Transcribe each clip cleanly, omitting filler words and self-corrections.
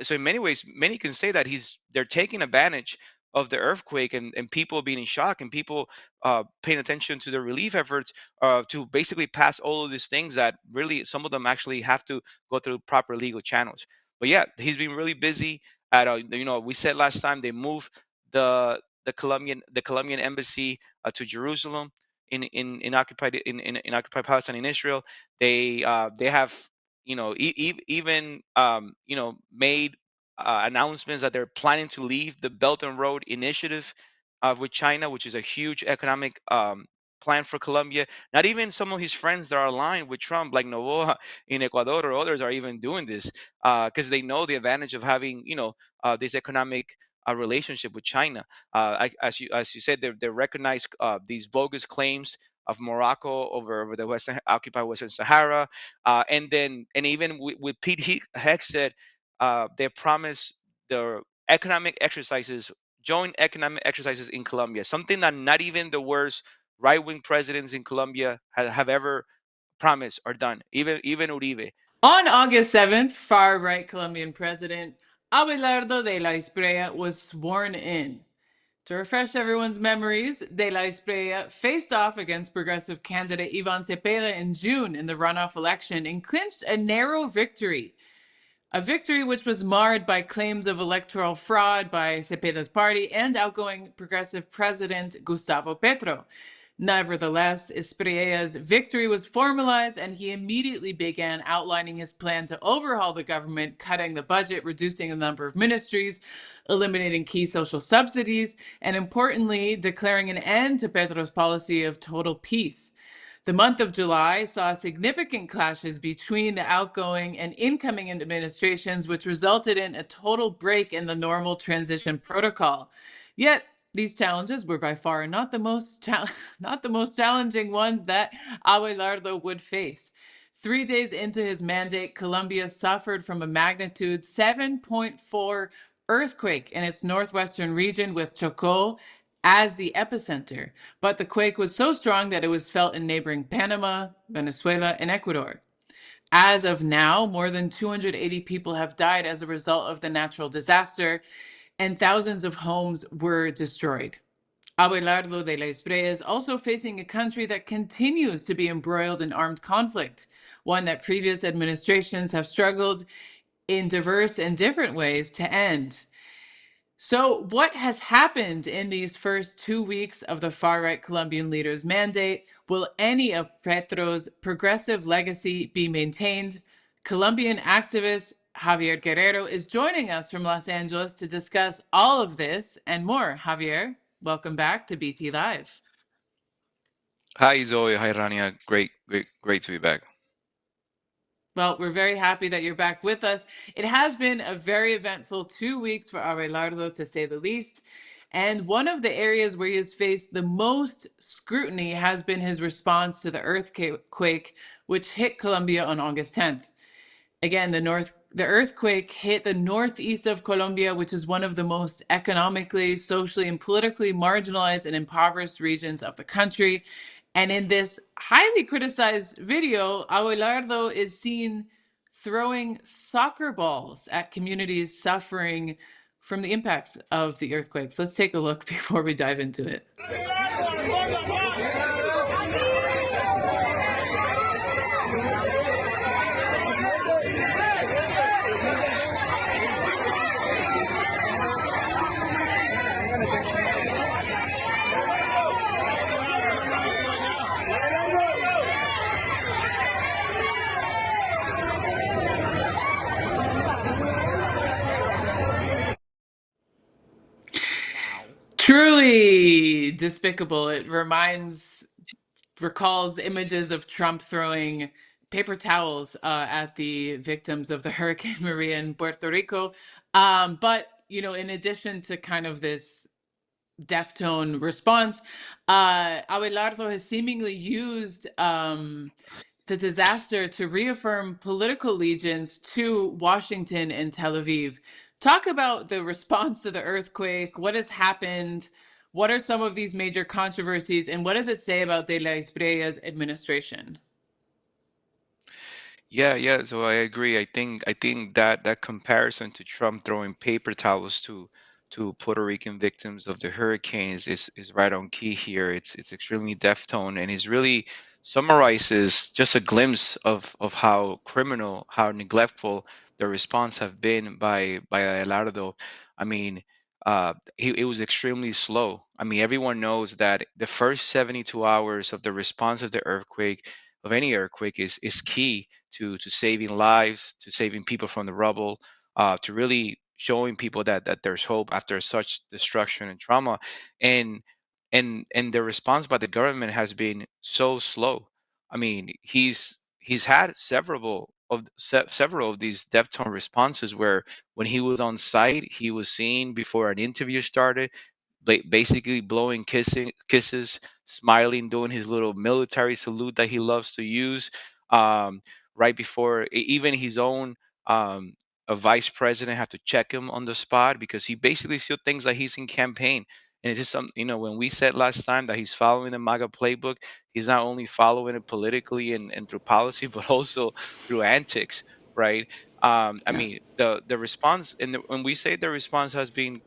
So in many ways, many can say that they're taking advantage of the earthquake, and people being in shock, and people paying attention to the relief efforts to basically pass all of these things that really some of them actually have to go through proper legal channels. But yeah, he's been really busy. We said last time they moved the Colombian embassy to Jerusalem in occupied Palestine in Israel. They have even made announcements that they're planning to leave the Belt and Road Initiative with China, which is a huge economic plan for Colombia. Not even some of his friends that are aligned with Trump, like Novoa in Ecuador or others, are even doing this because they know the advantage of having this economic relationship with China. As you said, they recognize these bogus claims of Morocco over the Western occupied Western Sahara, and even with Pete Hegseth, they promised the economic exercises, joint economic exercises in Colombia, something that not even the worst right-wing presidents in Colombia have ever promised or done. Even Uribe. On August 7th, far right Colombian President Abelardo de la Espriella was sworn in. To refresh everyone's memories, De La Espriella faced off against progressive candidate Ivan Cepeda in June in the runoff election and clinched a narrow victory. A victory which was marred by claims of electoral fraud by Cepeda's party and outgoing progressive president Gustavo Petro. Nevertheless, Espriella's victory was formalized, and he immediately began outlining his plan to overhaul the government, cutting the budget, reducing the number of ministries, eliminating key social subsidies, and importantly, declaring an end to Petro's policy of total peace. The month of July saw significant clashes between the outgoing and incoming administrations, which resulted in a total break in the normal transition protocol. Yet, these challenges were by far not the most not the most challenging ones that Abelardo would face. 3 days into his mandate, Colombia suffered from a magnitude 7.4 earthquake in its northwestern region, with Chocó as the epicenter. But the quake was so strong that it was felt in neighboring Panama, Venezuela, and Ecuador. As of now, more than 280 people have died as a result of the natural disaster, and thousands of homes were destroyed. Abelardo de la Espriella is also facing a country that continues to be embroiled in armed conflict, one that previous administrations have struggled in diverse and different ways to end. So, what has happened in these first 2 weeks of the far right Colombian leader's mandate? Will any of Petro's progressive legacy be maintained? Colombian activist Javier Guerrero is joining us from Los Angeles to discuss all of this and more. Javier, welcome back to BT Live. Hi Zoe, hi Rania. Great to be back. Well, we're very happy that you're back with us. It has been a very eventful 2 weeks for Abelardo, to say the least. And one of the areas where he has faced the most scrutiny has been his response to the earthquake, which hit Colombia on August 10th. Again, the earthquake hit the northeast of Colombia, which is one of the most economically, socially, and politically marginalized and impoverished regions of the country. And in this highly criticized video, Abelardo is seen throwing soccer balls at communities suffering from the impacts of the earthquakes. Let's take a look before we dive into it. Truly despicable. It recalls images of Trump throwing paper towels at the victims of the Hurricane Maria in Puerto Rico. But, in addition to kind of this deftone response, Abelardo has seemingly used the disaster to reaffirm political allegiance to Washington and Tel Aviv. Talk about the response to the earthquake. What has happened? What are some of these major controversies? And what does it say about De La Espriella's administration? Yeah, yeah. So I agree. I think that that comparison to Trump throwing paper towels to Puerto Rican victims of the hurricanes is right on key here. It's extremely deftone, and it really summarizes just a glimpse of how criminal, how neglectful the response have been by Abelardo. I mean, it was extremely slow. I mean, everyone knows that the first 72 hours of the response of the earthquake, of any earthquake, is key to saving lives, to saving people from the rubble, to really showing people that there's hope after such destruction and trauma, and and the response by the government has been so slow. I mean, he's had several of these Defton responses where when he was on site, he was seen before an interview started, basically blowing kisses, smiling, doing his little military salute that he loves to use. Um, right before even his own um, a vice president had to check him on the spot because he basically still thinks that he's in campaign. And it's just some, when we said last time that he's following the MAGA playbook, he's not only following it politically and through policy, but also through antics, right? I Yeah. mean, the response, and when we say the response has been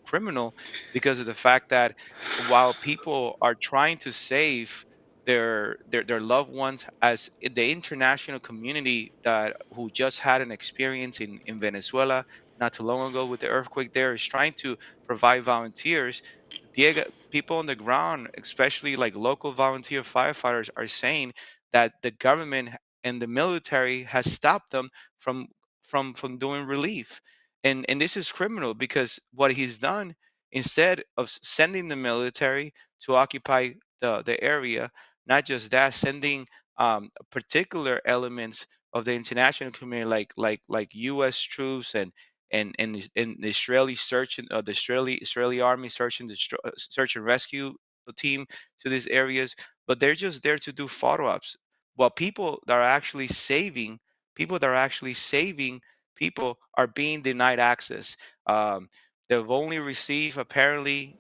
criminal, because of the fact that while people are trying to save their loved ones, as the international community that who just had an experience in Venezuela not too long ago with the earthquake there is trying to provide volunteers. Diego, people on the ground, especially like local volunteer firefighters, are saying that the government and the military has stopped them from from doing relief. And this is criminal because what he's done, instead of sending the military to occupy the area, not just that, sending particular elements of the international community, like U.S. troops and the Israeli search and the Israeli army search and rescue team to these areas, but they're just there to do follow-ups. While people that are actually saving people are being denied access. Um, they've only received apparently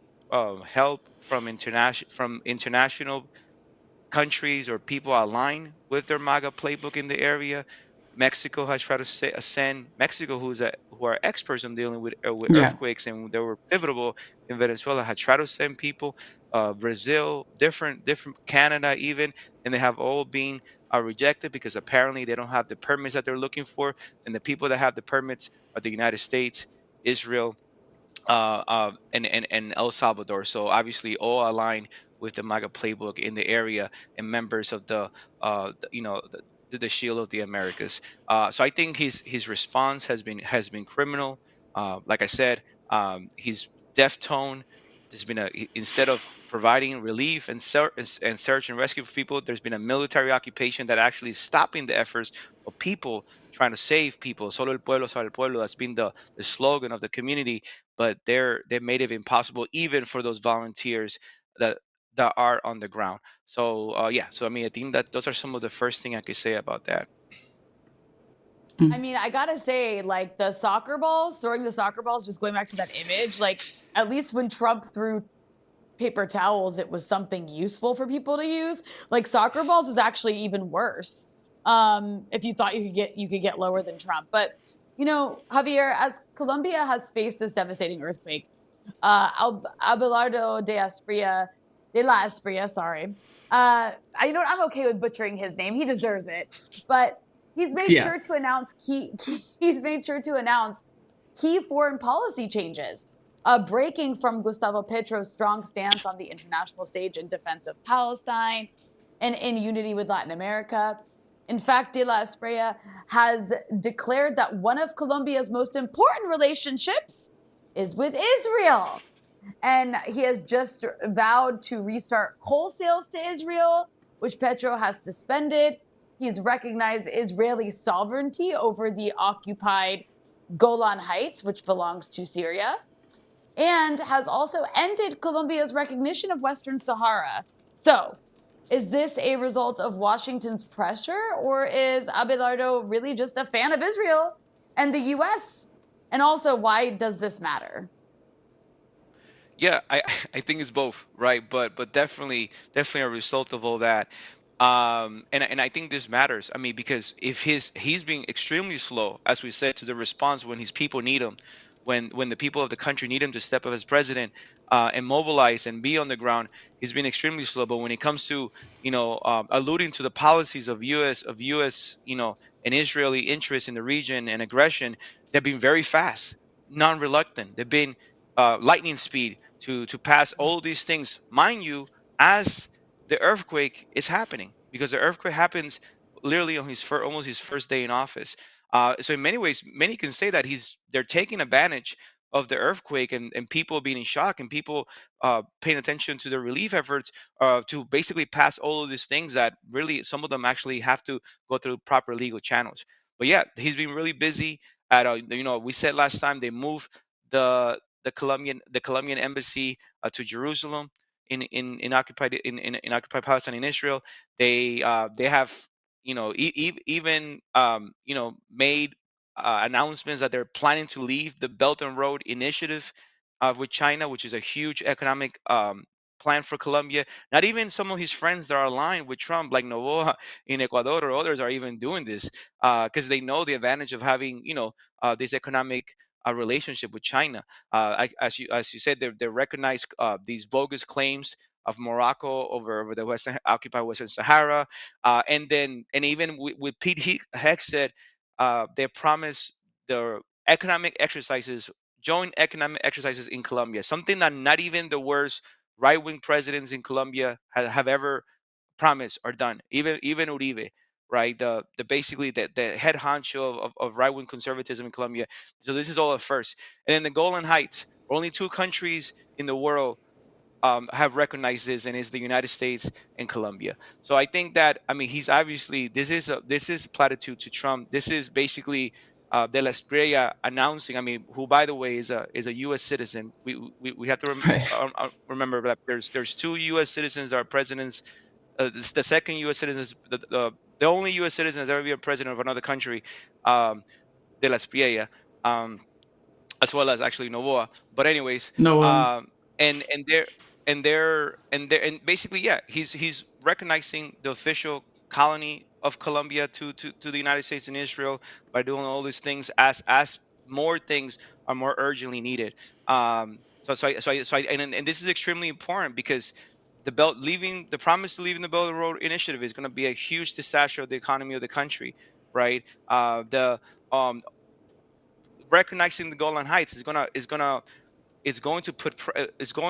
help from international countries or people aligned with their MAGA playbook in the area. Mexico has tried to send Mexico, who are experts in dealing with Yeah. earthquakes and they were pivotal in Venezuela, had tried to send people. Brazil, different Canada even, and they have all been rejected because apparently they don't have the permits that they're looking for, and the people that have the permits are the United States, Israel, and El Salvador. So obviously, all aligned with the MAGA playbook in the area and members of the Shield of the Americas. So I think his response has been criminal. Like I said, he's deaf tone. There's been instead of providing relief and search and rescue for people, there's been a military occupation that actually is stopping the efforts of people trying to save people. Solo el pueblo salva el pueblo. That's been the slogan of the community, but they made it impossible even for those volunteers that are on the ground. So yeah, so I mean, I think that those are some of the first thing I could say about that. I mean, I gotta say, like the soccer balls, throwing the soccer balls, just going back to that image, like at least when Trump threw paper towels, it was something useful for people to use. Like soccer balls is actually even worse. If you thought you could get lower than Trump. But Javier, as Colombia has faced this devastating earthquake, Abelardo de la Espriella, sorry. I'm okay with butchering his name. He deserves it. But he's made Yeah. sure to announce he's made sure to announce key foreign policy changes, breaking from Gustavo Petro's strong stance on the international stage in defense of Palestine and in unity with Latin America. In fact, De La Espriella has declared that one of Colombia's most important relationships is with Israel. And he has just vowed to restart coal sales to Israel, which Petro has suspended. He's recognized Israeli sovereignty over the occupied Golan Heights, which belongs to Syria, and has also ended Colombia's recognition of Western Sahara. So, is this a result of Washington's pressure, or is Abelardo really just a fan of Israel and the US? And also, why does this matter? Yeah, I I think it's both, right? But definitely a result of all that. And I think this matters. I mean, because if he's being extremely slow, as we said, to the response when his people need him, when the people of the country need him to step up as president, and mobilize and be on the ground, he's been extremely slow. But when it comes to alluding to the policies of U.S. And Israeli interests in the region and aggression, they've been very fast, non-reluctant. They've been lightning speed to pass all of these things, mind you, as the earthquake is happening, because the earthquake happens literally on almost his first day in office. So in many ways, many can say that they're taking advantage of the earthquake, and people being in shock, and people paying attention to the relief efforts, to basically pass all of these things that really some of them actually have to go through proper legal channels. But yeah, he's been really busy. We said last time they moved the Colombian embassy to Jerusalem in occupied in occupied Palestine in Israel. They have even made announcements that they're planning to leave the Belt and Road Initiative with China, which is a huge economic plan for Colombia. Not even some of his friends that are aligned with Trump, like Novoa in Ecuador or others, are even doing this because they know the advantage of having this economic relationship with China. As you said, they recognize these bogus claims of Morocco over the occupied Western Sahara, and even with Pete Hegseth, they promised the economic exercises, joint economic exercises in Colombia, something that not even the worst right-wing presidents in Colombia have ever promised or done. Even Uribe, right? The basically the head honcho of right-wing conservatism in Colombia. So this is all at first. And then the Golan Heights, only two countries in the world have recognized this, and it's the United States and Colombia. So I think that, I mean, he's obviously, this is platitude to Trump. This is basically de la Espriella announcing. I mean, who by the way is a U.S. citizen. We have to Right. remember that there's two U.S. citizens that are presidents. The second U.S. citizen is the only U.S. citizen that's ever been president of another country, de la Espriella. Um, as well as actually Novoa. But anyways, No. um, and basically, yeah, he's recognizing the official colony of Colombia to the United States and Israel by doing all these things as more things are more urgently needed. And this is extremely important because the promise to leaving the Belt and Road Initiative is going to be a huge disaster of the economy of the country, right? The recognizing the Golan Heights is going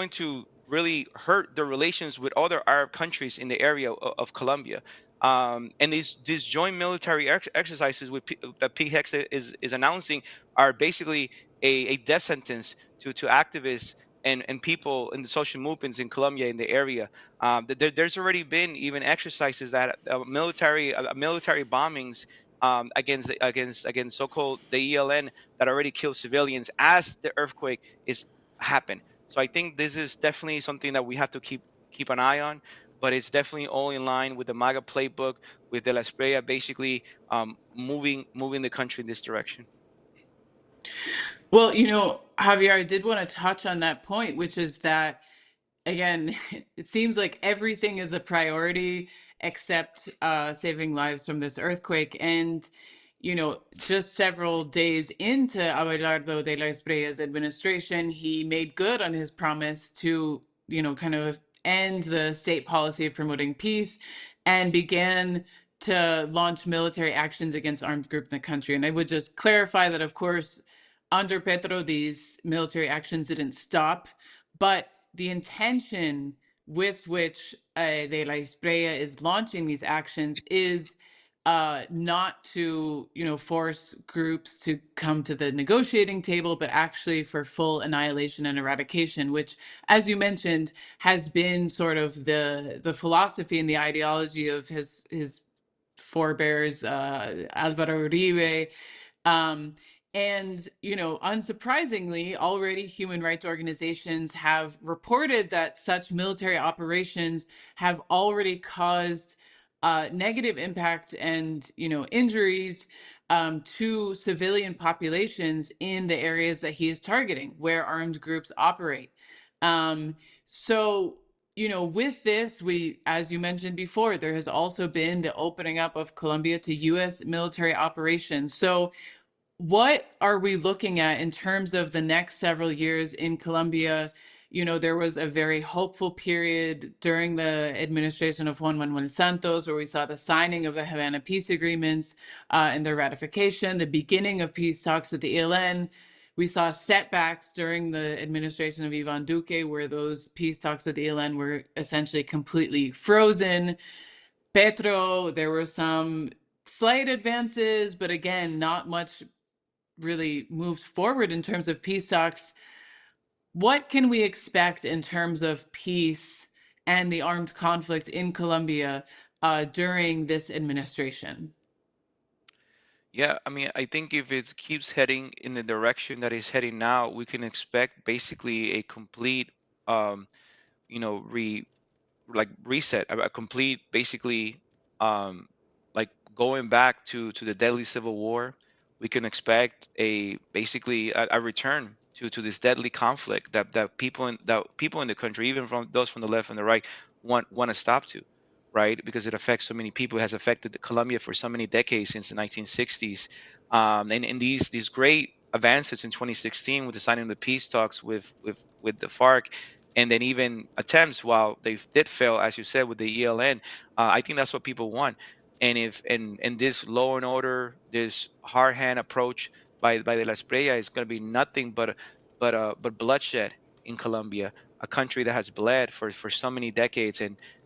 to really hurt the relations with other Arab countries in the area of Colombia. And these joint military exercises that PHEX is announcing are basically a death sentence to activists and people in the social movements in Colombia in the area. There's already been even exercises that military bombings against so-called the ELN that already killed civilians as the earthquake is happen. So I think this is definitely something that we have to keep an eye on, but it's definitely all in line with the MAGA playbook, with De La Espriella basically moving the country in this direction. Well, Javier, I did want to touch on that point, which is that, again, it seems like everything is a priority except saving lives from this earthquake. And, just several days into Abelardo de la Esprilla's administration, he made good on his promise to, kind of end the state policy of promoting peace and began to launch military actions against armed groups in the country. And I would just clarify that, of course, under Petro, these military actions didn't stop, but the intention with which De La Espriella is launching these actions is not to, force groups to come to the negotiating table, but actually for full annihilation and eradication, which, as you mentioned, has been sort of the philosophy and the ideology of his forebears, Alvaro Uribe, um, and, unsurprisingly, already human rights organizations have reported that such military operations have already caused negative impact and, injuries to civilian populations in the areas that he is targeting, where armed groups operate. So, with this, as you mentioned before, there has also been the opening up of Colombia to U.S. military operations. So what are we looking at in terms of the next several years in Colombia? There was a very hopeful period during the administration of Juan Manuel Santos where we saw the signing of the Havana peace agreements and their ratification, the beginning of peace talks with the ELN. We saw setbacks during the administration of Ivan Duque where those peace talks with the ELN were essentially completely frozen. Petro, there were some slight advances, but again, not much really moved forward in terms of peace talks. What can we expect in terms of peace and the armed conflict in Colombia during this administration? Yeah, I mean, I think if it keeps heading in the direction that it's heading now, we can expect basically a complete, um, re like reset, a complete, basically, um, like going back to the deadly civil war. We can expect a basically a return to this deadly conflict that people in the country, even from those from the left and the right, want to stop to, right? Because it affects so many people. It has affected Colombia for so many decades since the 1960s, and these great advances in 2016 with the signing of the peace talks with the FARC, and then even attempts, while they did fail, as you said, with the ELN. I think that's what people want. And if and this law and order, this hard hand approach by the La Espriella is going to be nothing but bloodshed in Colombia, a country that has bled for so many decades,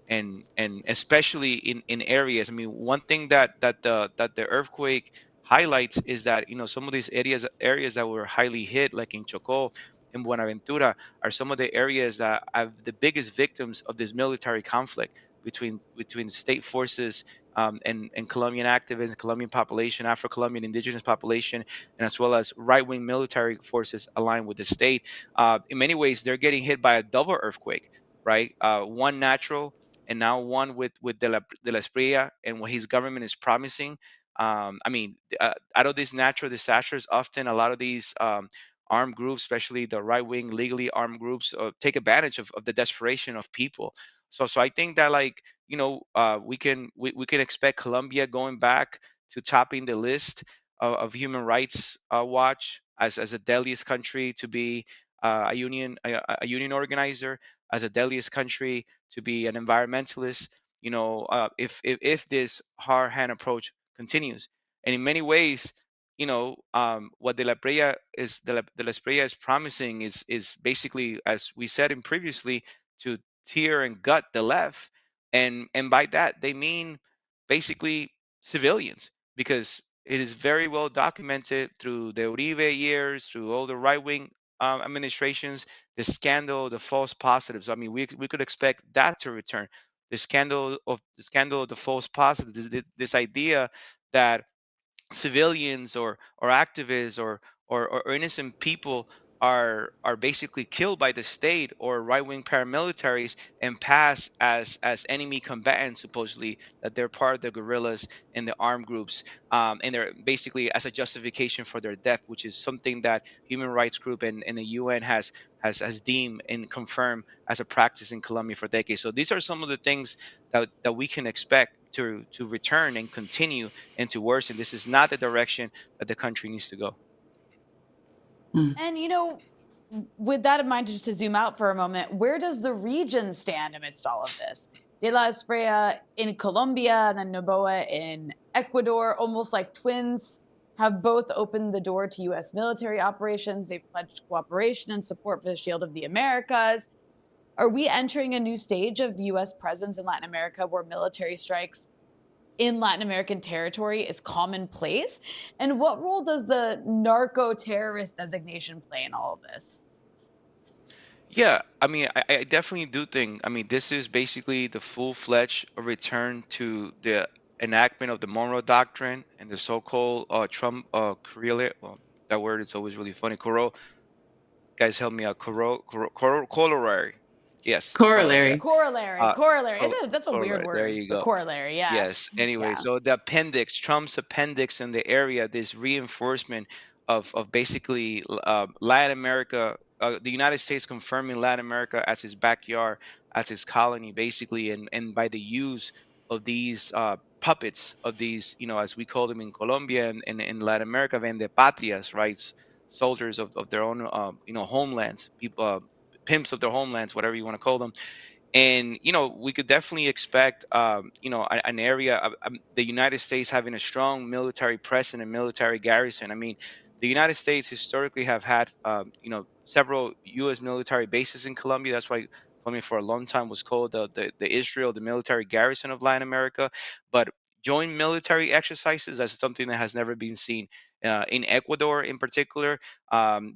and especially in areas. I mean, one thing that the earthquake highlights is that some of these areas that were highly hit, like in Chocó, in Buenaventura, are some of the areas that have the biggest victims of this military conflict between state forces, and Colombian activists, Colombian population, Afro-Colombian indigenous population, and as well as right-wing military forces aligned with the state. In many ways, they're getting hit by a double earthquake, right? One natural, and now one with de la Espriella and what his government is promising. I mean, out of these natural disasters, often a lot of these armed groups, especially the right wing, legally armed groups, take advantage of the desperation of people. So I think that, like, we can expect Colombia going back to topping the list of Human Rights Watch as a deadliest country to be a union organizer, as a deadliest country to be an environmentalist. If this hard hand approach continues, and in many ways, what de la Espriella is promising is basically, as we said in previously, to tear and gut the left, and by that they mean basically civilians, because it is very well documented through the Uribe years, through all the right wing administrations, the scandal, the false positives. I mean, we could expect that to return. The scandal of the false positives. This idea that civilians or activists or innocent people are basically killed by the state or right-wing paramilitaries and pass as enemy combatants, supposedly, that they're part of the guerrillas and the armed groups, and they're basically as a justification for their death, which is something that human rights group and the UN has deemed and confirmed as a practice in Colombia for decades. So these are some of the things that we can expect to return and continue and to worsen. This is not the direction that the country needs to go. Mm. And with that in mind, just to zoom out for a moment, where does the region stand amidst all of this? De La Espriella in Colombia and then Noboa in Ecuador, almost like twins, have both opened the door to U.S. military operations. They've pledged cooperation and support for the Shield of the Americas. Are we entering a new stage of U.S. presence in Latin America where military strikes in Latin American territory is commonplace? And what role does the narco-terrorist designation play in all of this? Yeah, I mean, I definitely do think. I mean, this is basically the full-fledged return to the enactment of the Monroe Doctrine and the so-called Trump correlate. Well, that word is always really funny. Guys, help me out. Corollary. Yes, something like that. Corollary. Corollary. Uh, Corollary. That's a weird Corollary. There word. you The go. corollary. Yeah. Yes. Anyway, Yeah. so the appendix, Trump's appendix in the area, this reinforcement of basically Latin America the United States confirming Latin America as its backyard, as its colony, basically, and by the use of these puppets, of these, as we call them in Colombia and in Latin America, vendepatrias, right? Soldiers of their own, homelands, people, pimps of their homelands, whatever you want to call them. And we could definitely expect an area of the United States having a strong military presence and military garrison. I mean, the United States historically have had several U.S. military bases in Colombia. That's why Colombia for a long time was called the Israel, the military garrison of Latin America. But joint military exercises, that's something that has never been seen in Ecuador in particular.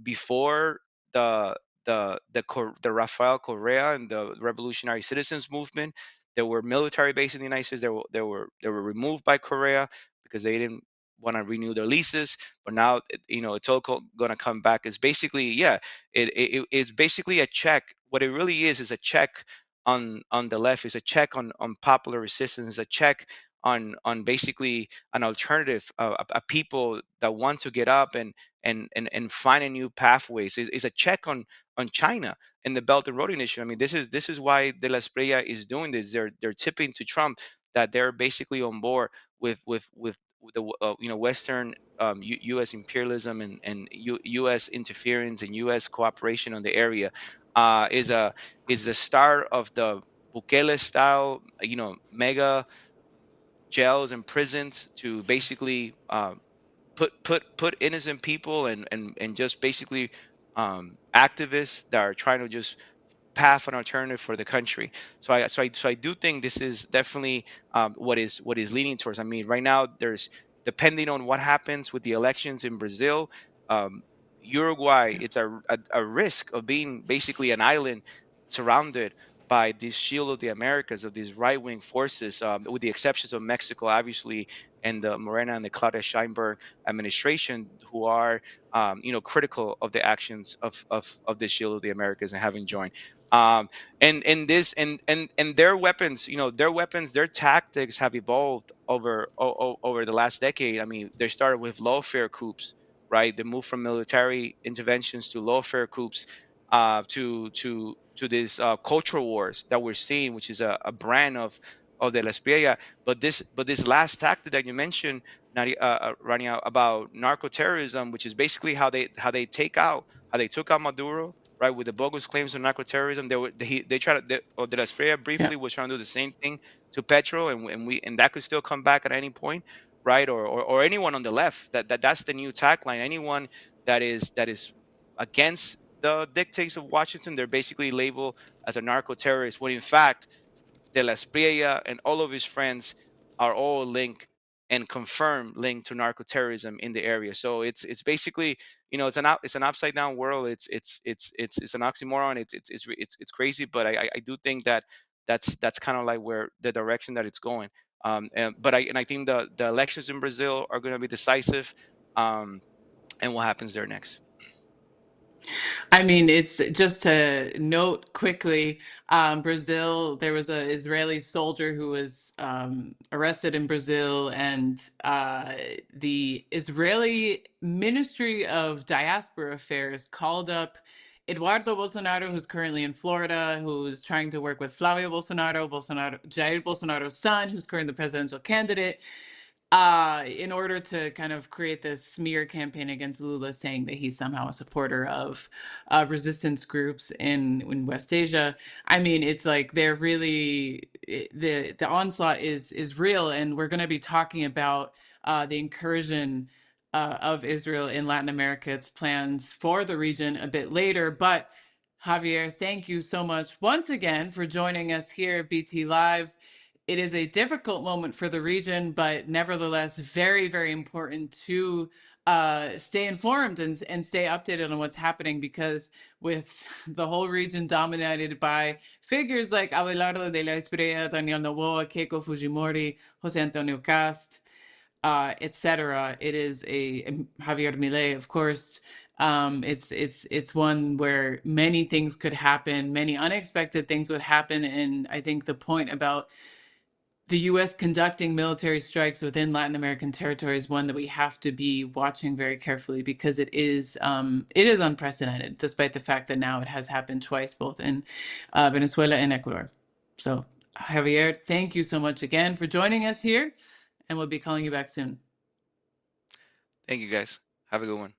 Before the the Rafael Correa and the Revolutionary Citizens Movement. There were military bases in the United States. They were removed by Correa because they didn't want to renew their leases. But now, it's all going to come back. It's basically, yeah, it's basically a check. What it really is a check on the left. Is a check on popular resistance. A check on basically an alternative, a people that want to get up and find a new pathways. Is a check on China and the Belt and Road Initiative. I mean, this is why De La Espriella is doing this. They're tipping to Trump that they're basically on board with the Western, U.S. imperialism and U.S. interference and U.S. cooperation on the area. Is the start of the Bukele style, mega jails and prisons to basically put innocent people and just basically activists that are trying to just path an alternative for the country. So I do think this is definitely what is leaning towards. I mean, right now there's, depending on what happens with the elections in Brazil, um, Uruguay, it's a risk of being basically an island surrounded by this shield of the Americas, of these right wing forces, with the exceptions of Mexico, obviously, and the Morena and the Claudia Sheinberg administration, who are critical of the actions of this shield of the Americas and having joined. um and this and their weapons, their tactics have evolved over the last decade. I mean, they started with lawfare coups, right? They moved from military interventions to lawfare coups, to these cultural wars that we're seeing, which is a brand of the Espriella. But this last tactic that you mentioned, Rania, about narco-terrorism, which is basically how they took out Maduro, right, with the bogus claims of narco-terrorism. They tried to, or De La Espriella Yeah. briefly was trying to do the same thing to Petro, and that could still come back at any point, right? Or anyone on the left. That's the new tagline. Anyone that is against the dictates of Washington, they're basically labeled as a narco-terrorist. When in fact, De La Espriella and all of his friends are all linked and confirmed linked to narco-terrorism in the area. So it's basically, it's an upside down world. It's an oxymoron. It's crazy, but I do think that that's kind of like where the direction that it's going. But I think the elections in Brazil are going to be decisive, and what happens there next. I mean, it's just to note quickly, Brazil, there was an Israeli soldier who was arrested in Brazil, and the Israeli Ministry of Diaspora Affairs called up Eduardo Bolsonaro, who's currently in Florida, who's trying to work with Flavio Bolsonaro, Jair Bolsonaro's son, who's currently the presidential candidate, in order to kind of create this smear campaign against Lula, saying that he's somehow a supporter of resistance groups in West Asia. I mean, it's like they're really the onslaught is real, and we're going to be talking about the incursion of Israel in Latin America, its plans for the region a bit later. But Javier, thank you so much once again for joining us here at BT Live. It is a difficult moment for the region, but nevertheless very, very important to stay informed and stay updated on what's happening, because with the whole region dominated by figures like Abelardo de la Espriella, Daniel Noboa, Keiko Fujimori, Jose Antonio Cast, etc. It is Javier Milei, of course. It's one where many things could happen, many unexpected things would happen, and I think the point about the U.S. conducting military strikes within Latin American territory is one that we have to be watching very carefully, because it is unprecedented, despite the fact that now it has happened twice, both in Venezuela and Ecuador. So, Javier, thank you so much again for joining us here, and we'll be calling you back soon. Thank you, guys. Have a good one.